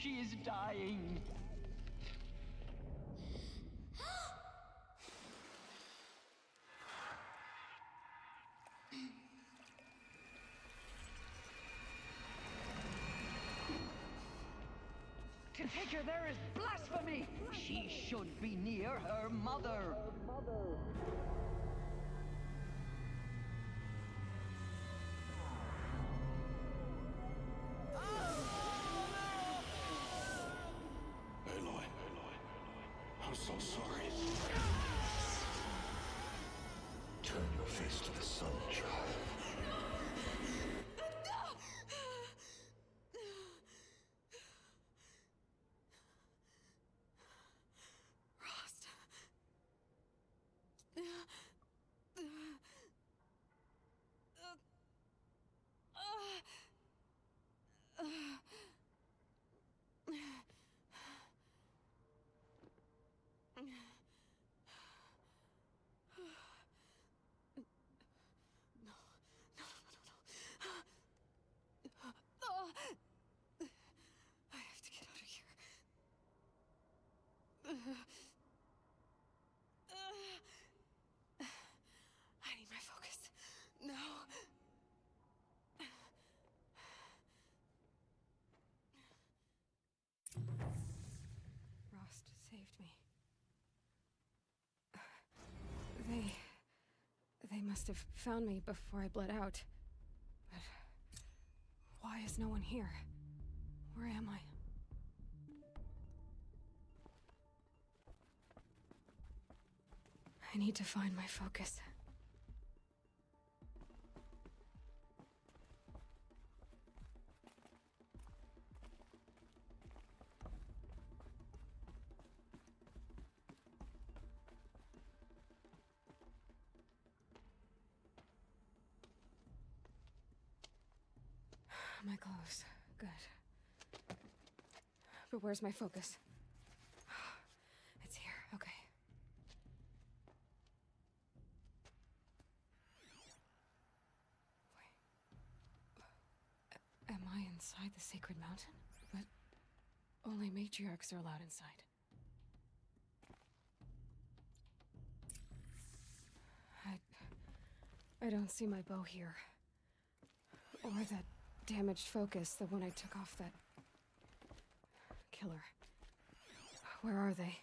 She is dying. To take her there is blasphemy! She should be near her mother! Aloy, I'm so sorry. Turn your face to the sun, child. I have to get out of here. I need my focus. No. Rost saved me. They must have found me before I bled out. But why is no one here? Where am I? I need to find my focus. My clothes. Good. But where's my focus? It's here. Okay. Wait. Am I inside the sacred mountain? But only matriarchs are allowed inside. I don't see my bow here. Or that damaged focus, the one I took off that killer. Where are they?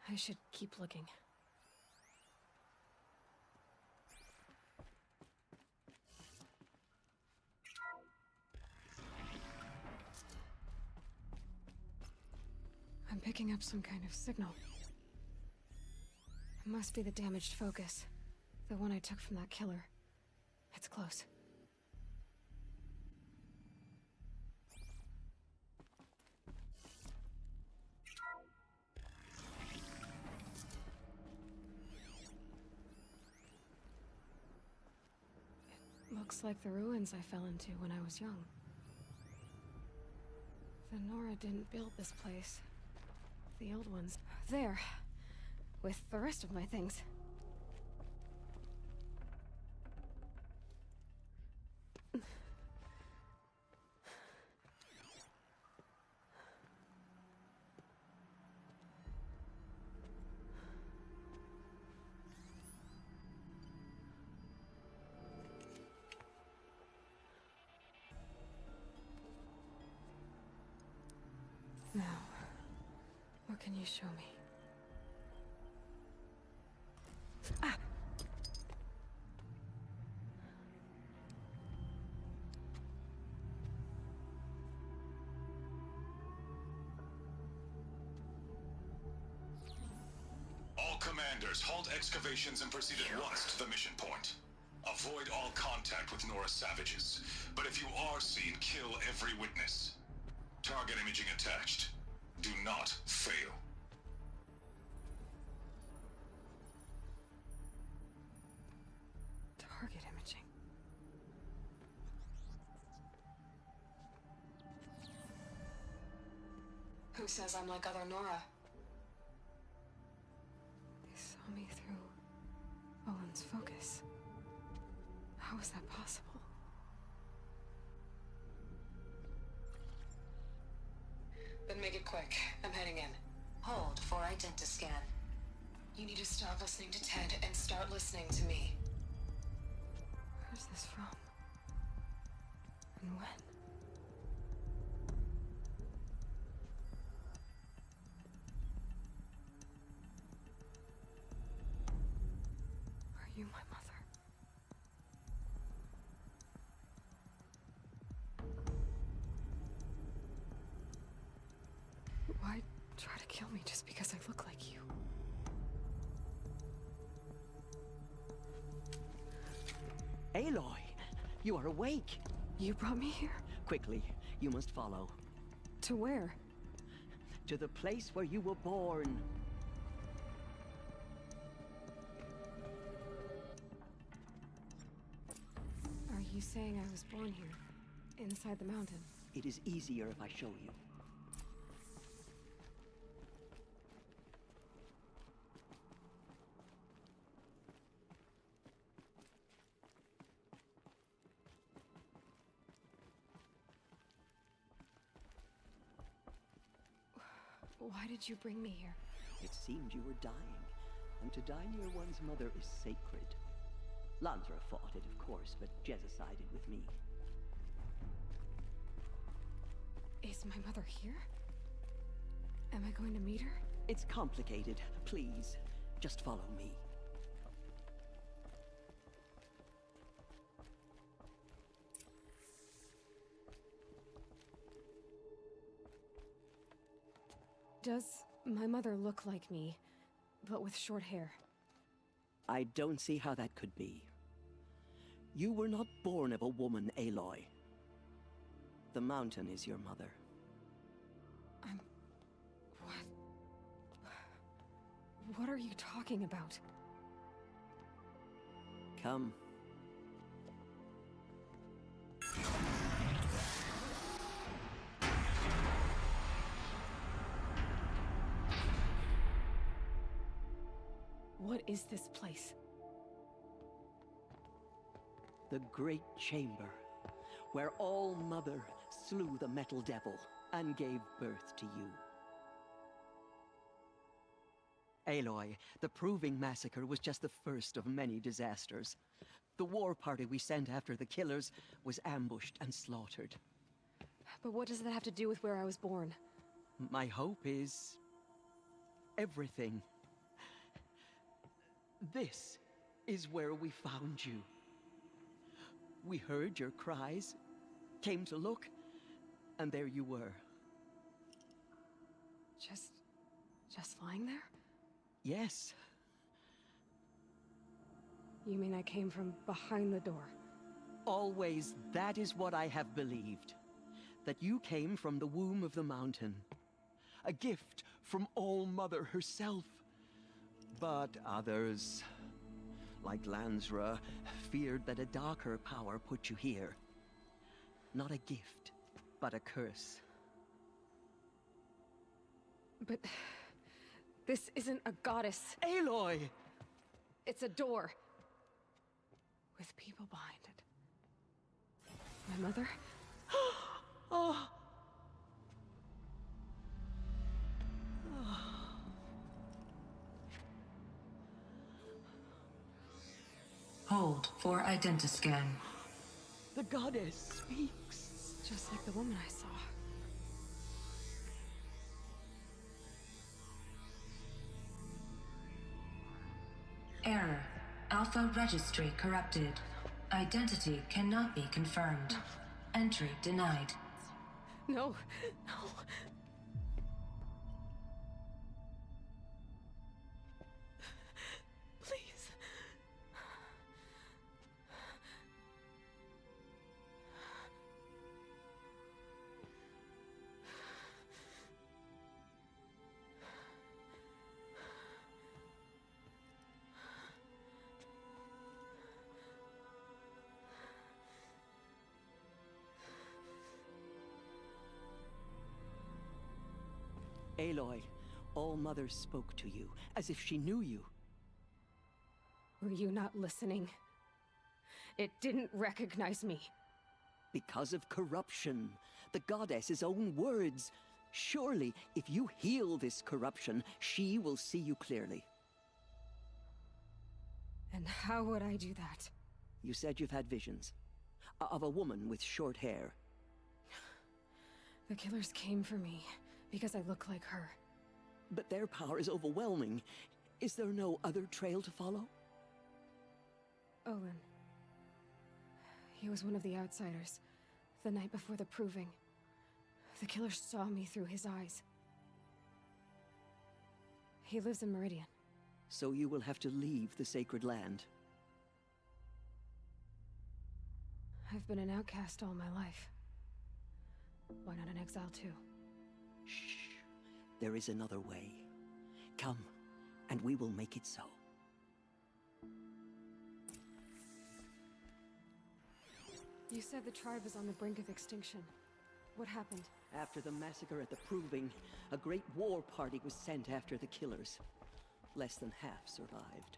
I should keep looking. I'm picking up some kind of signal. It must be the damaged focus. The one I took from that killer. It's close. It looks like the ruins I fell into when I was young. The Nora didn't build this place. The old ones. There. With the rest of my things. Now, what can you show me? Ah! All commanders, halt excavations and proceed at once to the mission point. Avoid all contact with Nora savages. But if you are seen, kill every witness. Target imaging attached. Do not fail. Target imaging. Who says I'm like other Nora? They saw me through is that possible? Then make it quick. I'm heading in. Hold for identiscan. You need to stop listening to Ted and start listening to me. Where's this from? And when? Are you my mother? Why try to kill me just because I look like you? Aloy, you are awake. You brought me here? Quickly, you must follow. To where? To the place where you were born. Are you saying I was born here? Inside the mountain? It is easier if I show you. Why did you bring me here? It seemed you were dying, and to die near one's mother is sacred. Lansra fought it, of course, but Jezza sided with me. Is my mother here? Am I going to meet her? It's complicated. Please, just follow me. Does my mother look like me, but with short hair? I don't see how that could be. You were not born of a woman, Aloy. The mountain is your mother. What? What are you talking about? Come. What is this place? The great chamber, where All-Mother slew the Metal Devil and gave birth to you. Aloy, the Proving Massacre was just the first of many disasters. The war party we sent after the killers was ambushed and slaughtered. But what does that have to do with where I was born? My hope is everything. This is where we found you. We heard your cries, came to look, and there you were. Just lying there? Yes. You mean I came from behind the door? Always, that is what I have believed. That you came from the womb of the mountain. A gift from All-Mother herself. But others, like Lansra, feared that a darker power put you here. Not a gift, but a curse. But this isn't a goddess. Aloy! It's a door. With people behind it. My mother? Oh! Hold for identiscan. The goddess speaks. Just like the woman I saw. Error. Alpha registry corrupted. Identity cannot be confirmed. Entry denied. No, no. Please. Aloy, All-Mother spoke to you, as if she knew you. Were you not listening? It didn't recognize me. Because of corruption. The goddess's own words. Surely, if you heal this corruption, she will see you clearly. And how would I do that? You said you've had visions. Of a woman with short hair. The killers came for me because I look like her. But their power is overwhelming. Is there no other trail to follow? Olin. He was one of the outsiders. The night before the proving. The killers saw me through his eyes. He lives in Meridian. So you will have to leave the sacred land. I've been an outcast all my life. Why not an exile too? Shh. There is another way. Come, and we will make it so. You said the tribe was on the brink of extinction. What happened? After the massacre at the Proving, a great war party was sent after the killers. Less than half survived.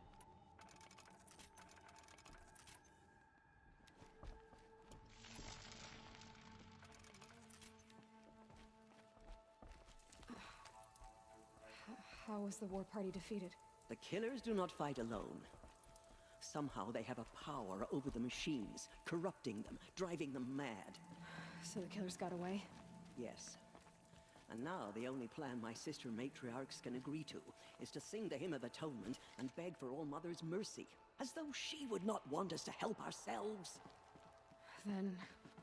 How was the war party defeated? The killers do not fight alone. Somehow they have a power over the machines, corrupting them, driving them mad. So the killers got away? Yes. And now the only plan my sister matriarchs can agree to is to sing the Hymn of Atonement and beg for All Mother's mercy, as though she would not want us to help ourselves. Then,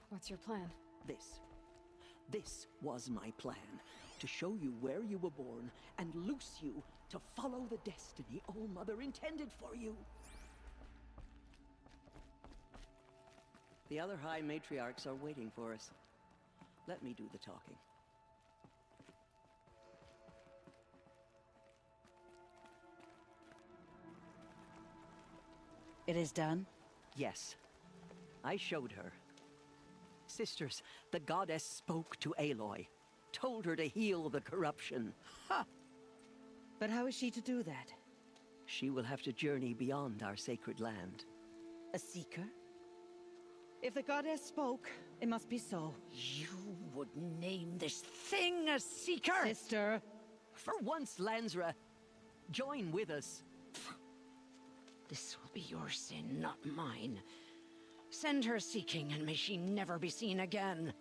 what's your plan? This was my plan, to show you where you were born and loose you to follow the destiny All Mother intended for you. The other High Matriarchs are waiting for us. Let me do the talking. It is done? Yes. I showed her. Sisters, the goddess spoke to Aloy, told her to heal the corruption. Ha! But how is she to do that? She will have to journey beyond our sacred land. A seeker? If the goddess spoke, it must be so. You would name this thing a seeker? Sister! For once, Lansra, join with us. This will be your sin, not mine. Send her seeking, and may she never be seen again.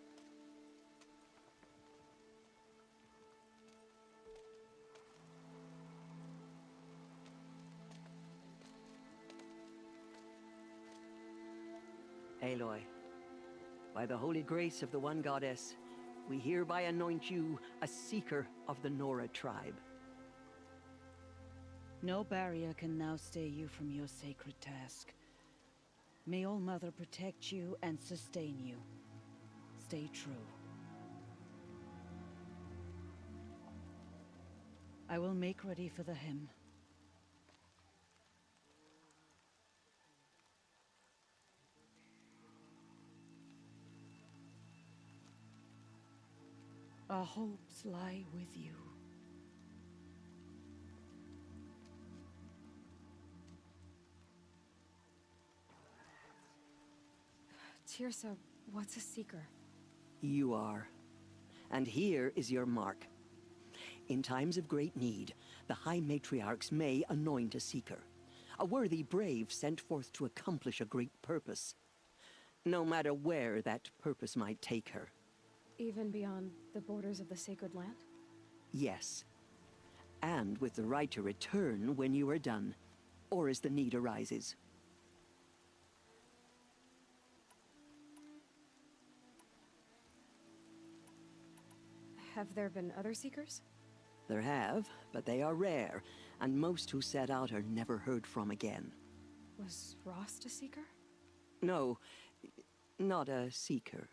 Aloy, by the holy grace of the one goddess, we hereby anoint you a seeker of the Nora tribe. No barrier can now stay you from your sacred task. May All Mother protect you and sustain you. Stay true. I will make ready for the hymn. Our hopes lie with you. Teersa, what's a seeker? You are. And here is your mark. In times of great need, the High Matriarchs may anoint a seeker. A worthy brave sent forth to accomplish a great purpose. No matter where that purpose might take her. Even beyond the borders of the sacred land? Yes. And with the right to return when you are done, or as the need arises. Have there been other seekers? There have, but they are rare, and most who set out are never heard from again. Was Rost a seeker? No, not a seeker.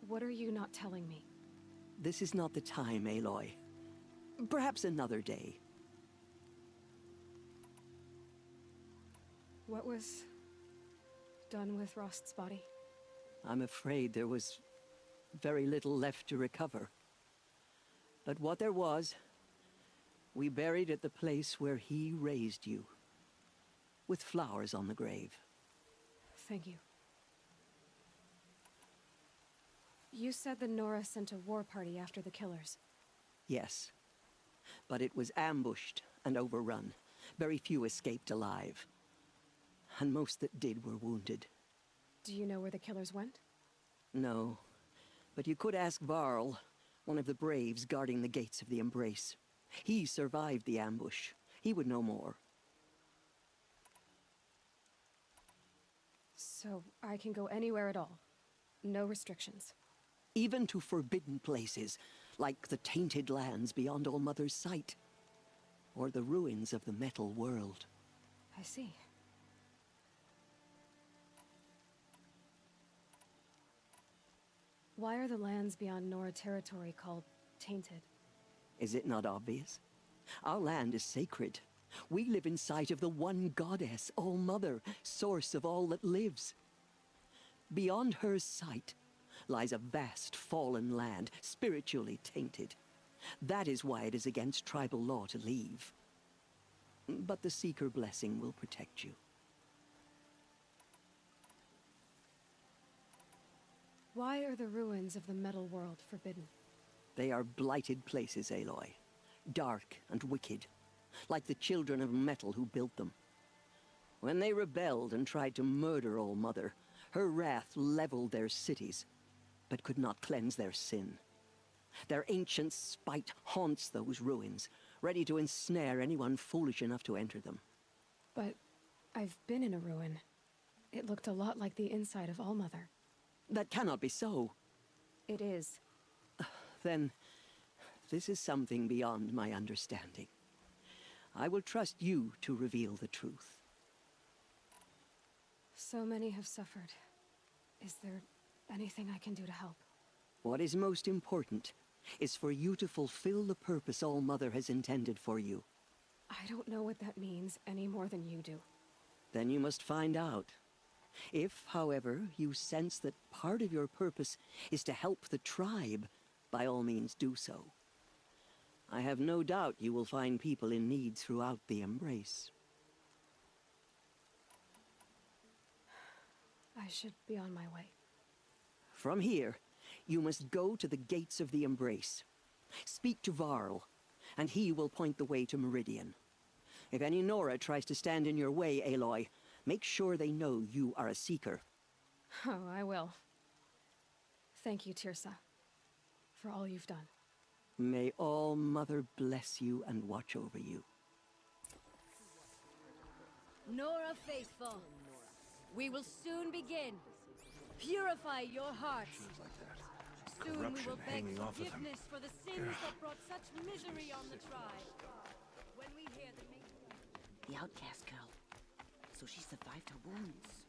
What are you not telling me? This is not the time, Aloy. Perhaps another day. What was done with Rost's body? I'm afraid there was very little left to recover. But what there was, we buried at the place where he raised you, with flowers on the grave. Thank you. You said the Nora sent a war party after the killers. Yes. But it was ambushed and overrun. Very few escaped alive. And most that did were wounded. Do you know where the killers went? No. But you could ask Varl, one of the braves guarding the gates of the Embrace. He survived the ambush. He would know more. So I can go anywhere at all? No restrictions? Even to forbidden places, like the tainted lands beyond All-Mother's sight. Or the ruins of the metal world. I see. Why are the lands beyond Nora territory called tainted? Is it not obvious? Our land is sacred. We live in sight of the one goddess, All-Mother, source of all that lives. Beyond her sight lies a vast fallen land, spiritually tainted. That is why it is against tribal law to leave. But the Seeker blessing will protect you. Why are the ruins of the metal world forbidden? They are blighted places, Aloy. Dark and wicked, like the children of metal who built them. When they rebelled and tried to murder All-Mother, her wrath leveled their cities, but could not cleanse their sin. Their ancient spite haunts those ruins, ready to ensnare anyone foolish enough to enter them. But I've been in a ruin. It looked a lot like the inside of All-Mother. That cannot be so. It is. Then, this is something beyond my understanding. I will trust you to reveal the truth. So many have suffered. Is there anything I can do to help? What is most important is for you to fulfill the purpose All-Mother has intended for you. I don't know what that means any more than you do. Then you must find out. If, however, you sense that part of your purpose is to help the tribe, by all means do so. I have no doubt you will find people in need throughout the Embrace. I should be on my way. From here, you must go to the gates of the Embrace. Speak to Varl, and he will point the way to Meridian. If any Nora tries to stand in your way, Aloy, make sure they know you are a Seeker. Oh, I will. Thank you, Teersa, for all you've done. May All-Mother bless you and watch over you. Nora faithful, we will soon begin. Purify your hearts. Soon we will beg forgiveness for the sins that brought such misery on the tribe. When we hear the outcast girl. So she survived her wounds.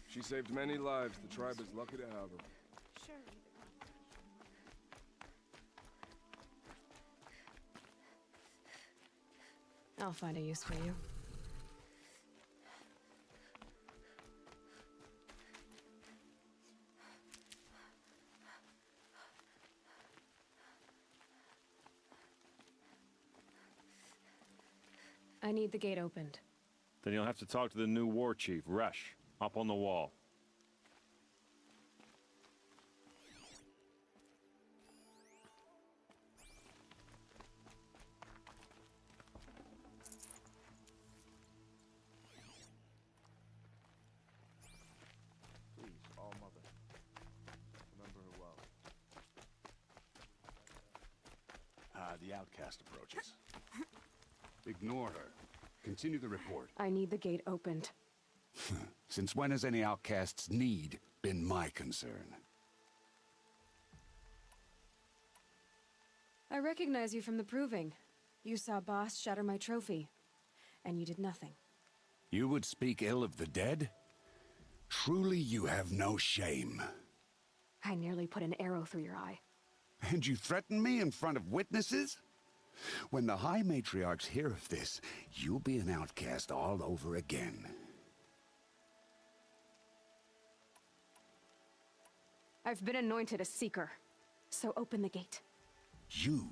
She saved many lives. The tribe is lucky to have her. Sure. I'll find a use for you. I need the gate opened. Then you'll have to talk to the new war chief, Resh, up on the wall. Please, All-Mother, remember her well. The outcast approaches. Ignore her. Continue the report. I need the gate opened. Since when has any outcast's need been my concern? I recognize you from the proving. You saw Boss shatter my trophy, and you did nothing. You would speak ill of the dead? Truly you have no shame. I nearly put an arrow through your eye. And you threaten me in front of witnesses? When the High Matriarchs hear of this, you'll be an outcast all over again. I've been anointed a Seeker, so open the gate. You,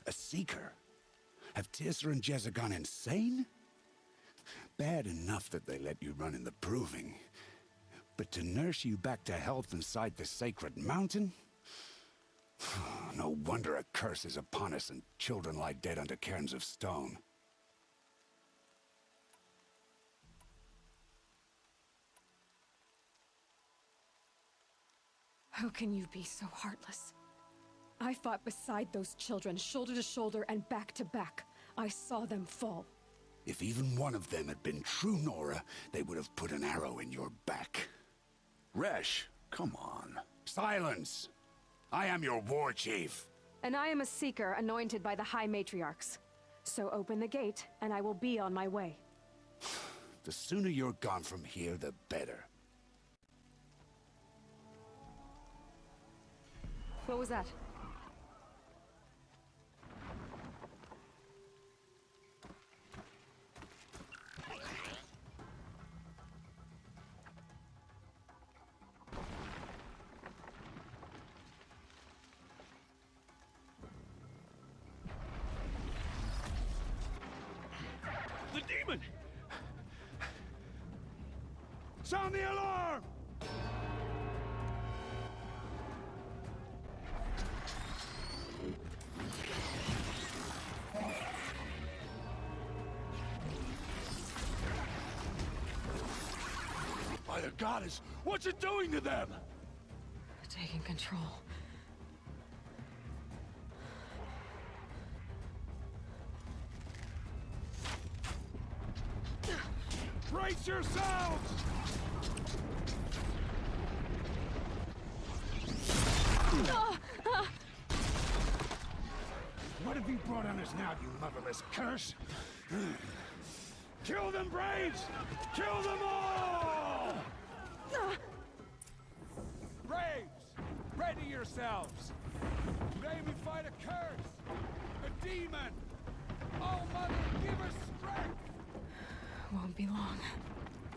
a Seeker? Have Teersa and Jezza gone insane? Bad enough that they let you run in the proving. But to nurse you back to health inside the sacred mountain? No wonder a curse is upon us and children lie dead under cairns of stone. How can you be so heartless? I fought beside those children, shoulder to shoulder and back to back. I saw them fall. If even one of them had been true Nora, they would have put an arrow in your back. Resh, come on. Silence! I am your war chief. And I am a seeker anointed by the High Matriarchs. So open the gate, and I will be on my way. The sooner you're gone from here, the better. What was that? The demon! Sound the alarm! By the goddess, what's it doing to them? Taking control. Brace yourselves! What have you brought on us now, you motherless curse? Kill them, Braves! Kill them all! Braves, ready yourselves! Today we fight a curse, a demon! Oh, Mother, give us strength! Won't be long.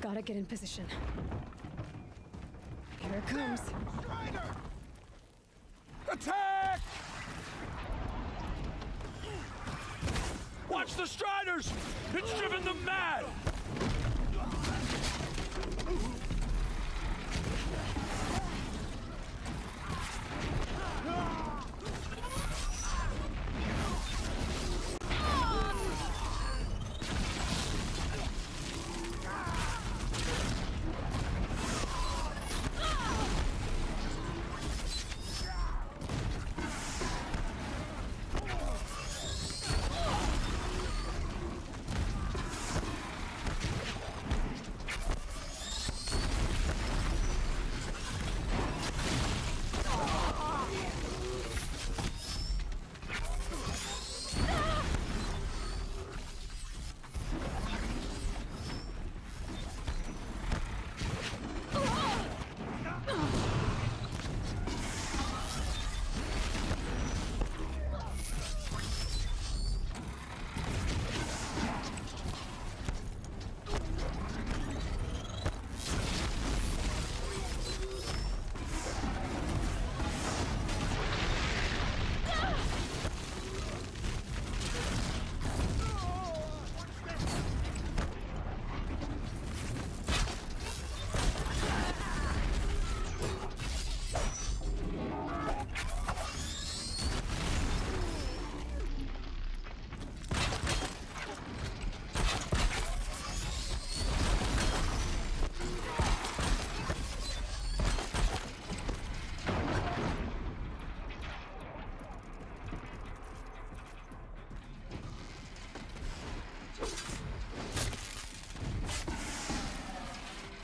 Gotta get in position. Here it comes. Strider! Attack! Watch the Striders! It's driven them mad!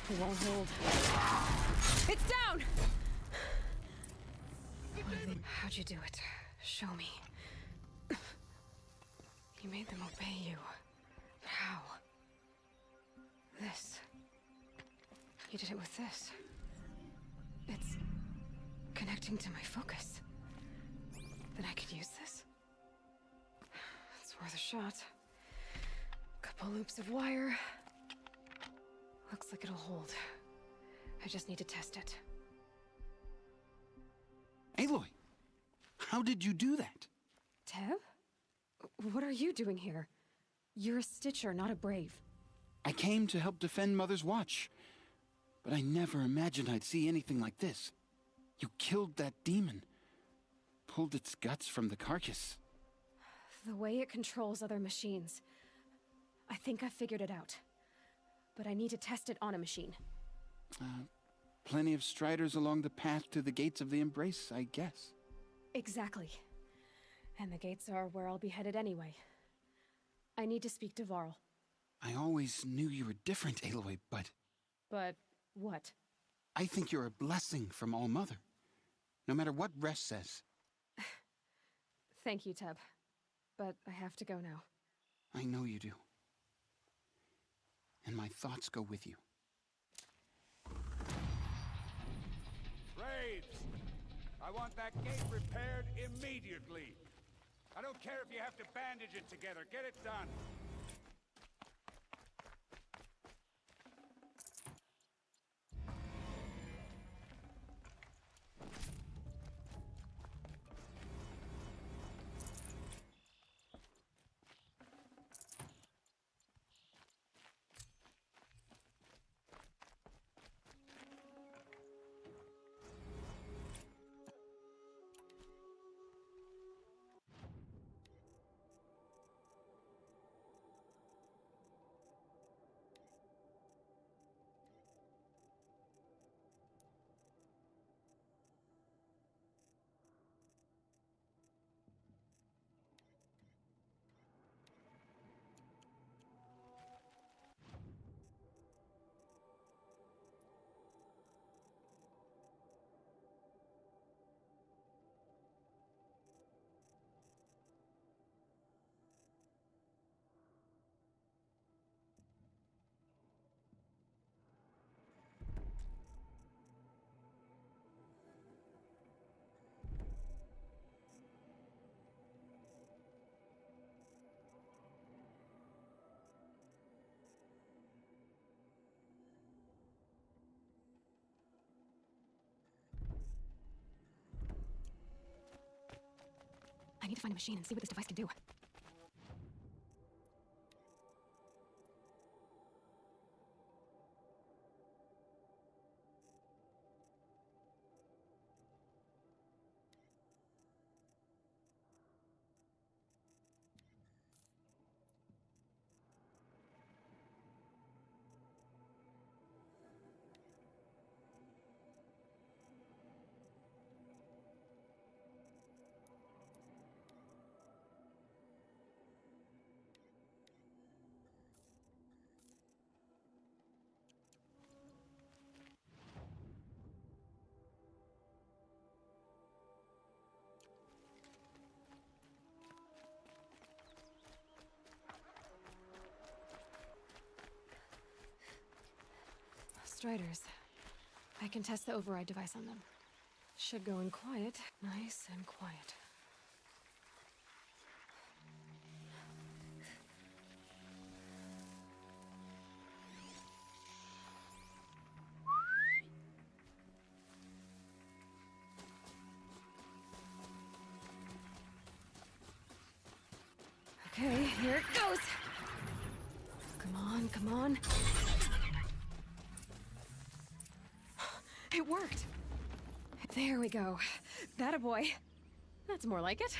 It won't hold. It's down! How'd you do it? Show me. You made them obey you. But how? This. You did it with this. It's connecting to my focus. Then I could use this? It's worth a shot. Couple loops of wire. Looks like it'll hold. I just need to test it. Aloy, how did you do that? Tev? What are you doing here? You're a Stitcher, not a Brave. I came to help defend Mother's watch, but I never imagined I'd see anything like this. You killed that demon, pulled its guts from the carcass. The way it controls other machines. I think I figured it out. But I need to test it on a machine. Plenty of striders along the path to the gates of the Embrace, I guess. Exactly. And the gates are where I'll be headed anyway. I need to speak to Varl. I always knew you were different, Aloy, but... But what? I think you're a blessing from All Mother. No matter what Resh says. Thank you, Teb. But I have to go now. I know you do. And my thoughts go with you. Braves! I want that gate repaired immediately. I don't care if you have to bandage it together. Get it done. I need to find a machine and see what this device can do. Striders. I can test the override device on them. Should go in quiet. Nice and quiet. Okay, here it goes! Come on, come on. It worked! There we go. That a boy. That's more like it.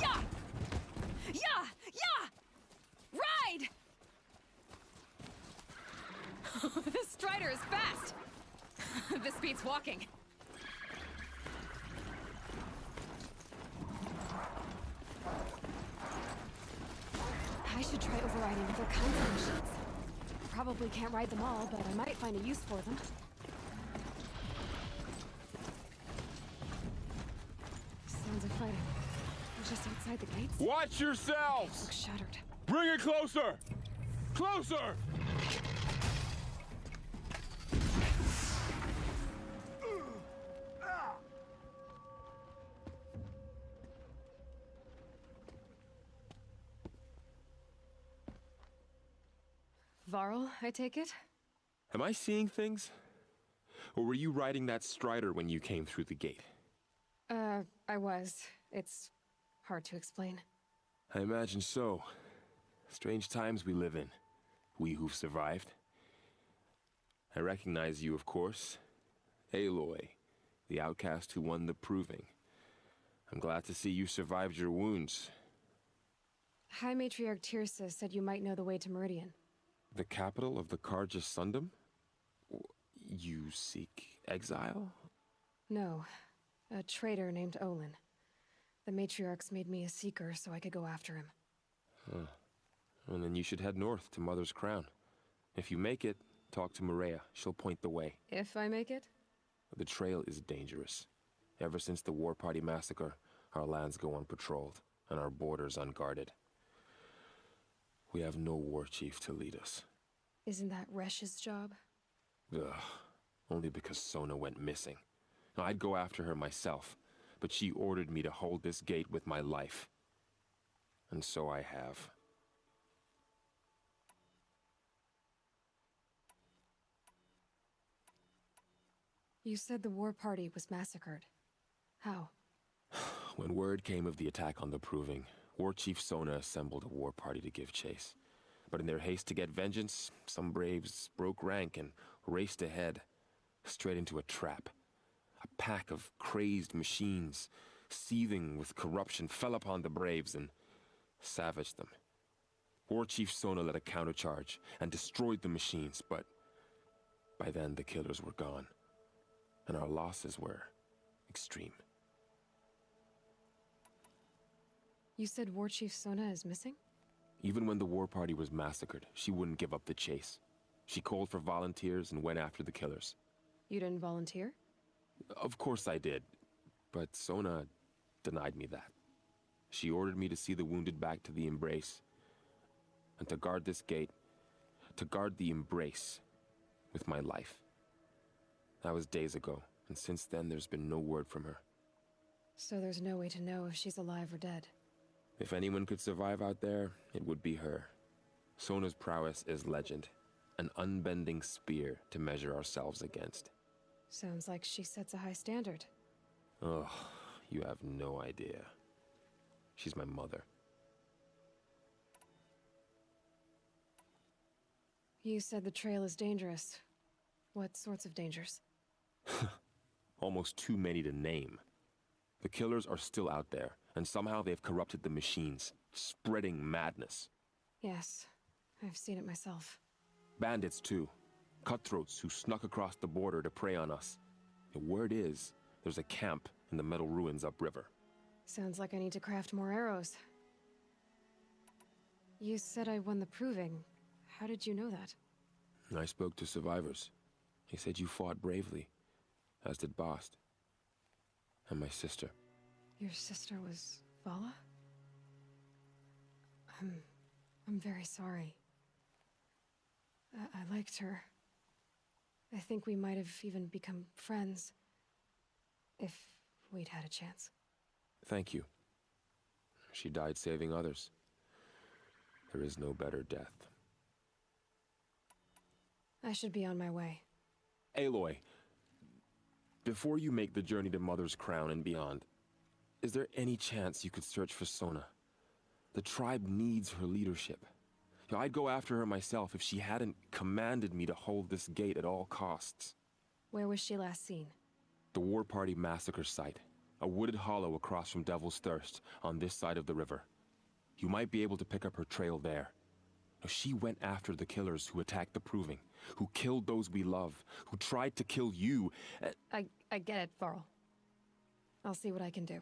Yeah! Yeah! Yeah! Ride! This strider is fast! This beats walking. I should try overriding other kinds of machines. Probably can't ride them all, but I might find a use for them. Sounds of fighting. They're just outside the gates. Watch yourselves! Looks shuttered. Bring it closer! Closer! Varl, I take it? Am I seeing things? Or were you riding that strider when you came through the gate? I was. It's hard to explain. I imagine so. Strange times we live in. We who've survived. I recognize you, of course. Aloy, the outcast who won the proving. I'm glad to see you survived your wounds. High Matriarch Teersa said you might know the way to Meridian. The capital of the Karja Sundom? You seek exile? No. A traitor named Olin. The Matriarchs made me a seeker so I could go after him. Huh. Well, then you should head north to Mother's Crown. If you make it, talk to Maria. She'll point the way. If I make it? The trail is dangerous. Ever since the War Party massacre, our lands go unpatrolled, and our borders unguarded. We have no war chief to lead us. Isn't that Resh's job? Ugh. Only because Sona went missing. Now, I'd go after her myself, but she ordered me to hold this gate with my life. And so I have. You said the war party was massacred. How? When word came of the attack on the Proving, War Chief Sona assembled a war party to give chase. But in their haste to get vengeance, some braves broke rank and raced ahead, straight into a trap. A pack of crazed machines, seething with corruption, fell upon the braves and savaged them. War Chief Sona led a countercharge and destroyed the machines, but by then the killers were gone, and our losses were extreme. You said War Chief Sona is missing? Even when the war party was massacred, she wouldn't give up the chase. She called for volunteers and went after the killers. You didn't volunteer? Of course I did, but Sona denied me that. She ordered me to see the wounded back to the Embrace, and to guard this gate, to guard the Embrace with my life. That was days ago, and since then there's been no word from her. So there's no way to know if she's alive or dead. If anyone could survive out there, it would be her. Sona's prowess is legend, an unbending spear to measure ourselves against. Sounds like she sets a high standard. Oh, you have no idea. She's my mother. You said the trail is dangerous. What sorts of dangers? Almost too many to name. The killers are still out there, and somehow they've corrupted the machines, spreading madness. Yes, I've seen it myself. Bandits, too. Cutthroats who snuck across the border to prey on us. The word is, there's a camp in the metal ruins upriver. Sounds like I need to craft more arrows. You said I won the Proving. How did you know that? I spoke to survivors. They said you fought bravely, as did Bast. And my sister. Your sister was Vala? I'm very sorry. I liked her. I think we might have even become friends. If we'd had a chance. Thank you. She died saving others. There is no better death. I should be on my way. Aloy, before you make the journey to Mother's Crown and beyond, is there any chance you could search for Sona? The tribe needs her leadership. I'd go after her myself if she hadn't commanded me to hold this gate at all costs. Where was she last seen? The War Party massacre site. A wooded hollow across from Devil's Thirst, on this side of the river. You might be able to pick up her trail there. She went after the killers who attacked the Proving, who killed those we love, who tried to kill you. I get it, Varl. I'll see what I can do.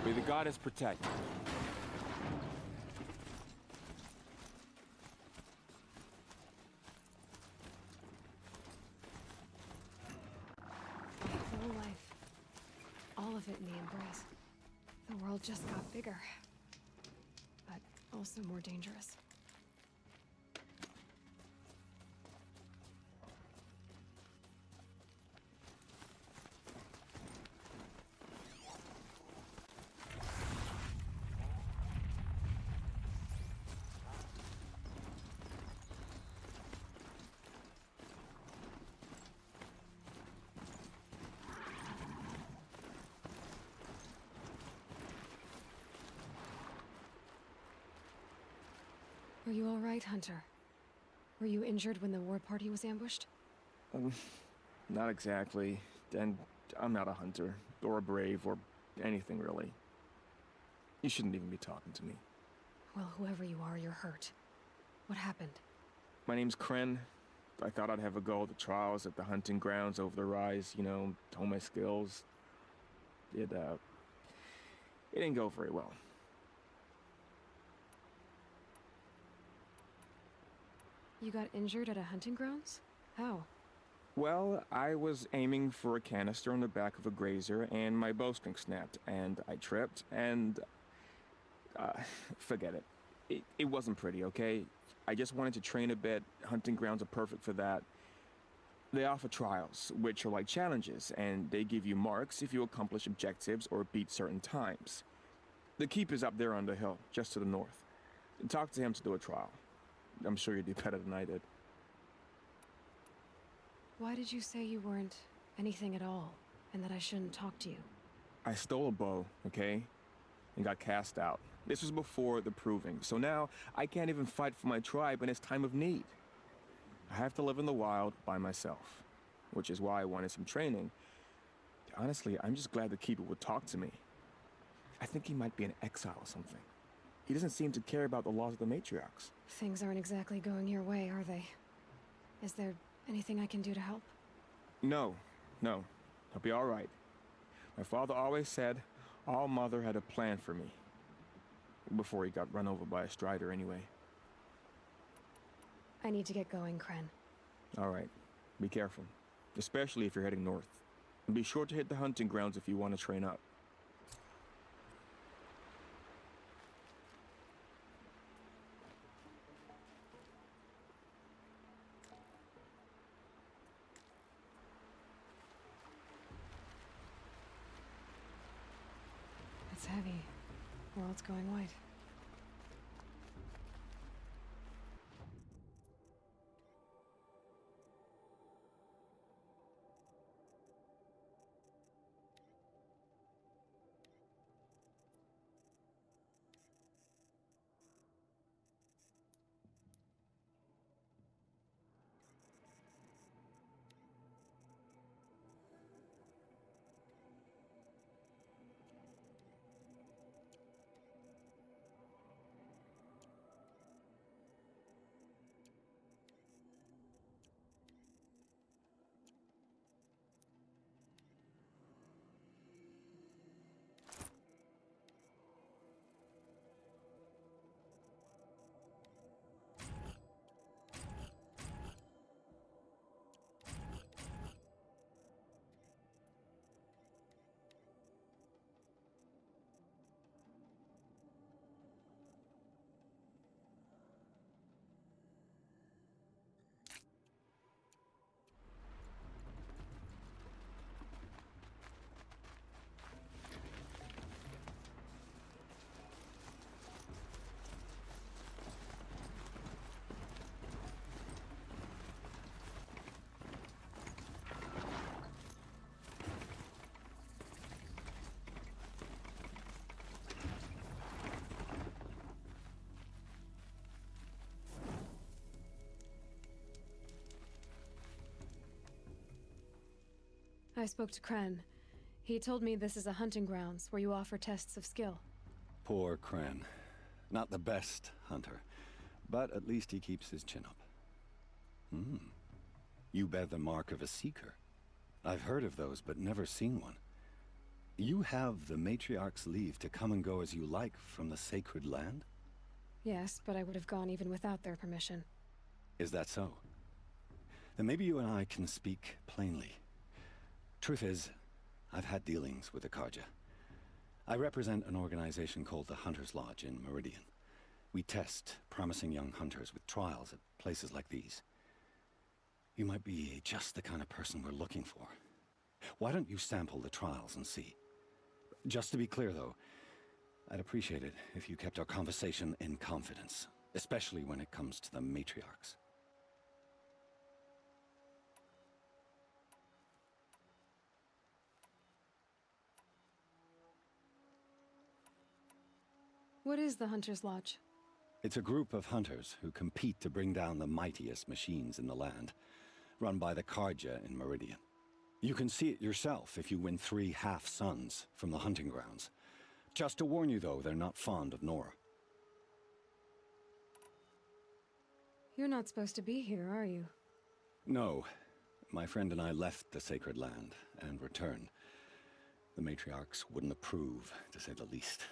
May the goddess protect. Whole life. All of it in the Embrace. The world just got bigger. But also more dangerous. Are you all right, Hunter? Were you injured when the war party was ambushed? Not exactly. And I'm not a hunter, or a brave, or anything really. You shouldn't even be talking to me. Well, whoever you are, you're hurt. What happened? My name's Kren. I thought I'd have a go at the trials at the hunting grounds over the rise, you know, hone my skills. It didn't go very well. You got injured at a hunting grounds? How? Well, I was aiming for a canister on the back of a grazer, and my bowstring snapped, and I tripped, and... forget it. It wasn't pretty, okay? I just wanted to train a bit. Hunting grounds are perfect for that. They offer trials, which are like challenges, and they give you marks if you accomplish objectives or beat certain times. The keep is up there on the hill, just to the north. Talk to him to do a trial. I'm sure you'd do better than I did. Why did you say you weren't anything at all, and that I shouldn't talk to you? I stole a bow, okay? And got cast out. This was before the proving, so now I can't even fight for my tribe in its time of need. I have to live in the wild by myself, which is why I wanted some training. Honestly, I'm just glad the keeper would talk to me. I think he might be in exile or something. He doesn't seem to care about the laws of the matriarchs. Things aren't exactly going your way, are they? Is there anything I can do to help? No. I'll be all right. My father always said All Mother had a plan for me. Before he got run over by a strider, anyway. I need to get going, Kren. All right. Be careful. Especially if you're heading north. And be sure to hit the hunting grounds if you want to train up. It's heavy. World's going white. I spoke to Kren. He told me this is a hunting grounds where you offer tests of skill. Poor Kren. Not the best hunter, but at least he keeps his chin up. You bear the mark of a seeker. I've heard of those, but never seen one. You have the matriarch's leave to come and go as you like from the sacred land? Yes, but I would have gone even without their permission. Is that so? Then maybe you and I can speak plainly. Truth is, I've had dealings with the Karja. I represent an organization called the Hunter's Lodge in Meridian. We test promising young hunters with trials at places like these. You might be just the kind of person we're looking for. Why don't you sample the trials and see? Just to be clear, though, I'd appreciate it if you kept our conversation in confidence, especially when it comes to the matriarchs. What is the Hunter's Lodge? It's a group of hunters who compete to bring down the mightiest machines in the land, run by the Carja in Meridian. You can see it yourself if you win 3 half-suns from the hunting grounds. Just to warn you, though, they're not fond of Nora. You're not supposed to be here, are you? No. My friend and I left the sacred land and returned. The matriarchs wouldn't approve, to say the least.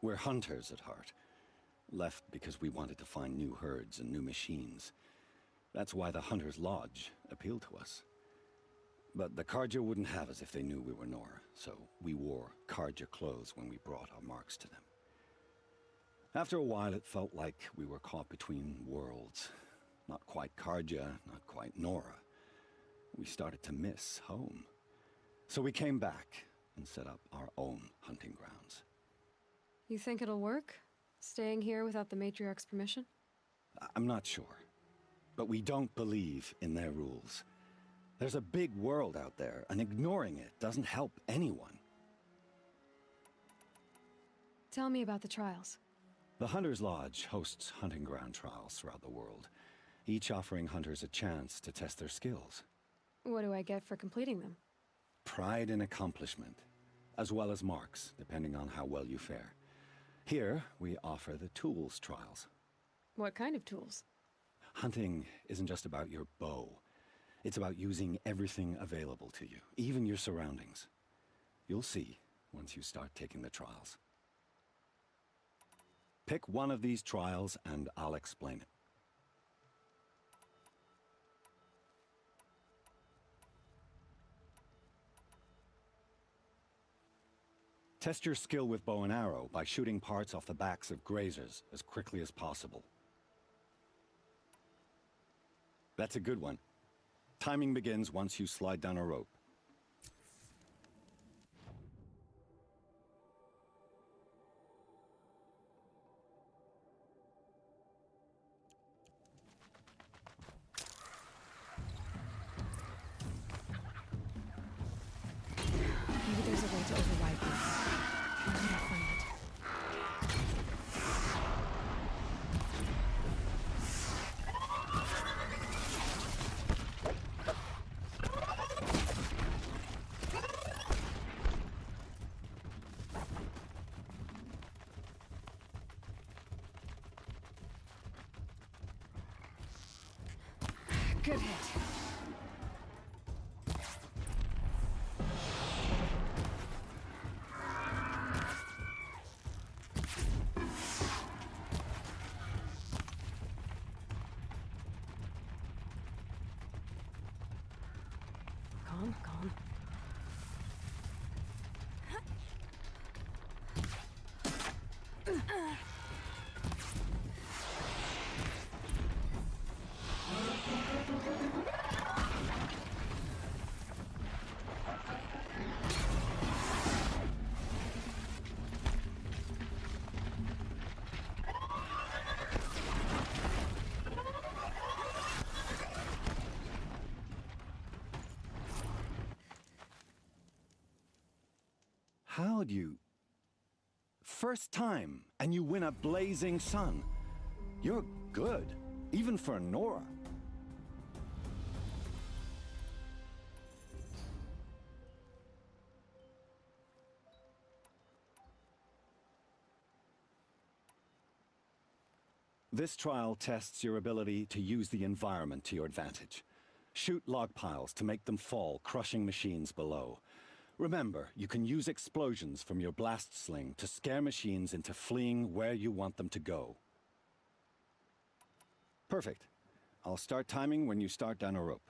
We're hunters at heart. Left because we wanted to find new herds and new machines. That's why the Hunter's Lodge appealed to us. But the Carja wouldn't have us if they knew we were Nora, so we wore Carja clothes when we brought our marks to them. After a while, it felt like we were caught between worlds. Not quite Carja, not quite Nora. We started to miss home. So we came back and set up our own hunting grounds. You think it'll work? Staying here without the matriarch's permission? I'm not sure. But we don't believe in their rules. There's a big world out there, and ignoring it doesn't help anyone. Tell me about the trials. The Hunter's Lodge hosts hunting ground trials throughout the world, each offering hunters a chance to test their skills. What do I get for completing them? Pride in accomplishment, as well as marks, depending on how well you fare. Here, we offer the tools trials. What kind of tools? Hunting isn't just about your bow. It's about using everything available to you, even your surroundings. You'll see once you start taking the trials. Pick one of these trials and I'll explain it. Test your skill with bow and arrow by shooting parts off the backs of grazers as quickly as possible. That's a good one. Timing begins once you slide down a rope. Maybe there's a way to override this. How can I find it? Good hit. Calm, calm. How'd you... First time, and you win a blazing sun. You're good, even for Nora. This trial tests your ability to use the environment to your advantage. Shoot log piles to make them fall, crushing machines below. Remember, you can use explosions from your blast sling to scare machines into fleeing where you want them to go. Perfect. I'll start timing when you start down a rope.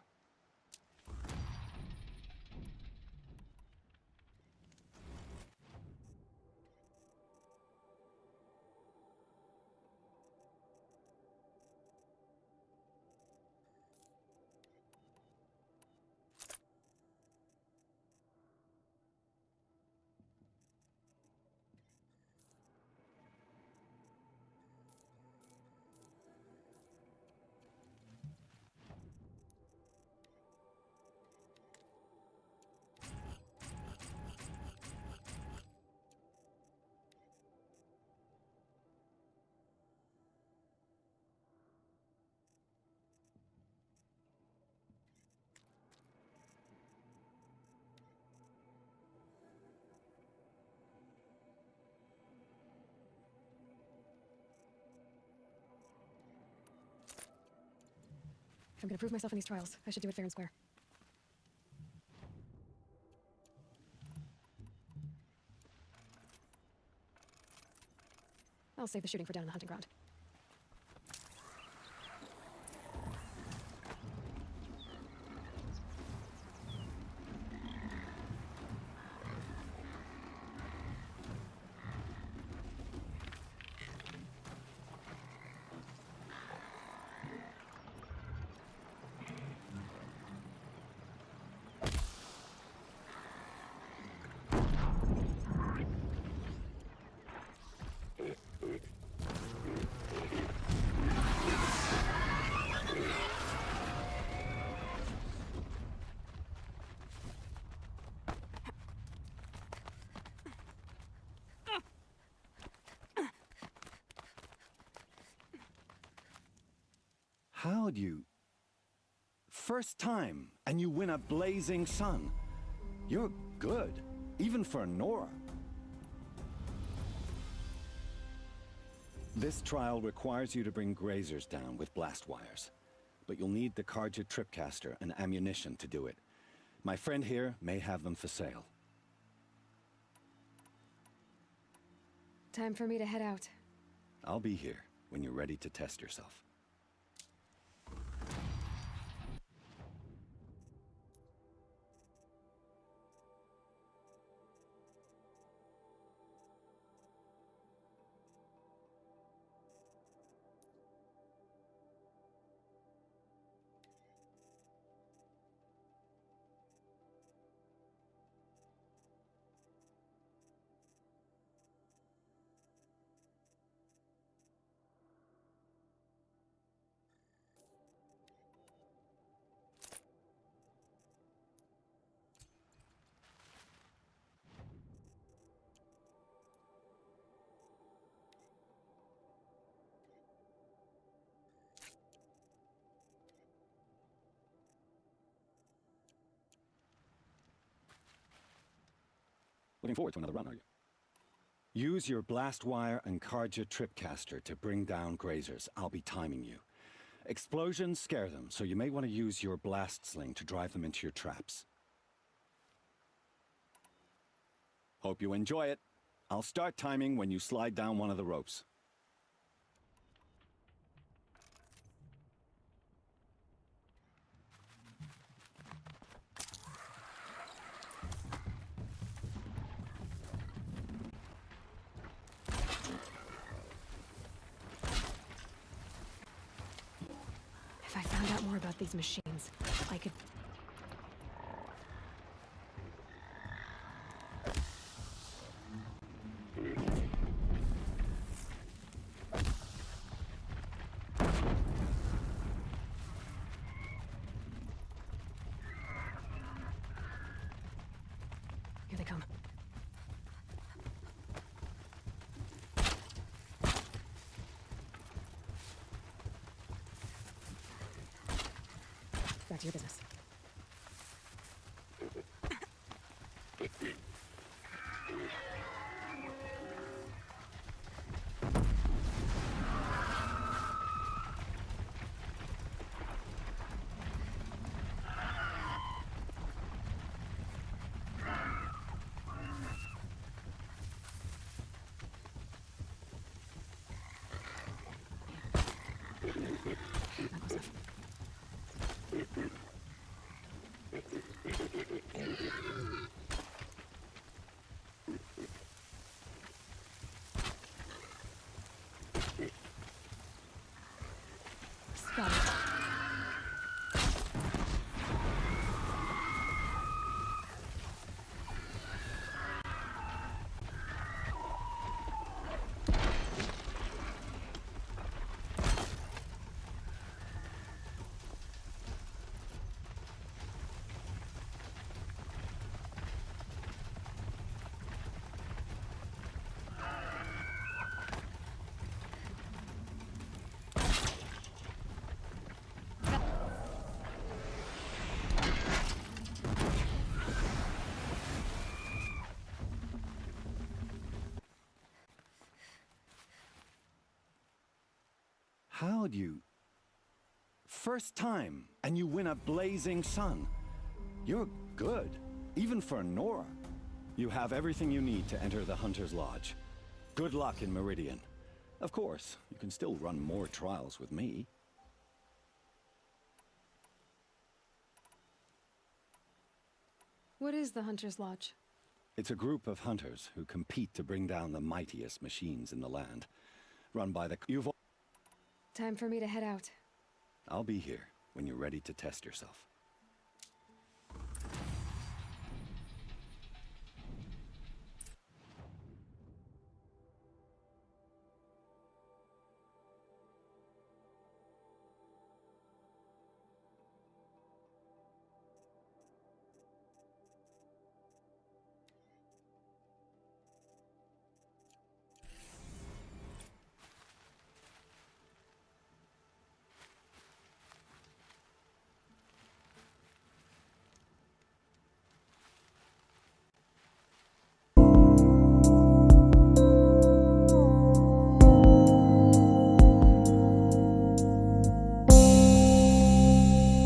If I'm gonna prove myself in these trials, I should do it fair and square. I'll save the shooting for down in the hunting ground. How'd you... First time, and you win a blazing sun. You're good, even for Nora. This trial requires you to bring grazers down with blast wires. But you'll need the Karja tripcaster and ammunition to do it. My friend here may have them for sale. Time for me to head out. I'll be here when you're ready to test yourself. Looking forward to another run, are you? Use your blast wire and Karja tripcaster to bring down grazers. I'll be timing you. Explosions scare them, so you may want to use your blast sling to drive them into your traps. Hope you enjoy it. I'll start timing when you slide down one of the ropes. If I found out more about these machines, I could... Here they come. Back to your business. Not close enough. Spot it. How'd you... First time, and you win a blazing sun. You're good, even for Nora. You have everything you need to enter the Hunter's Lodge. Good luck in Meridian. Of course, you can still run more trials with me. What is the Hunter's Lodge? It's a group of hunters who compete to bring down the mightiest machines in the land. Run by the... Time for me to head out. I'll be here when you're ready to test yourself.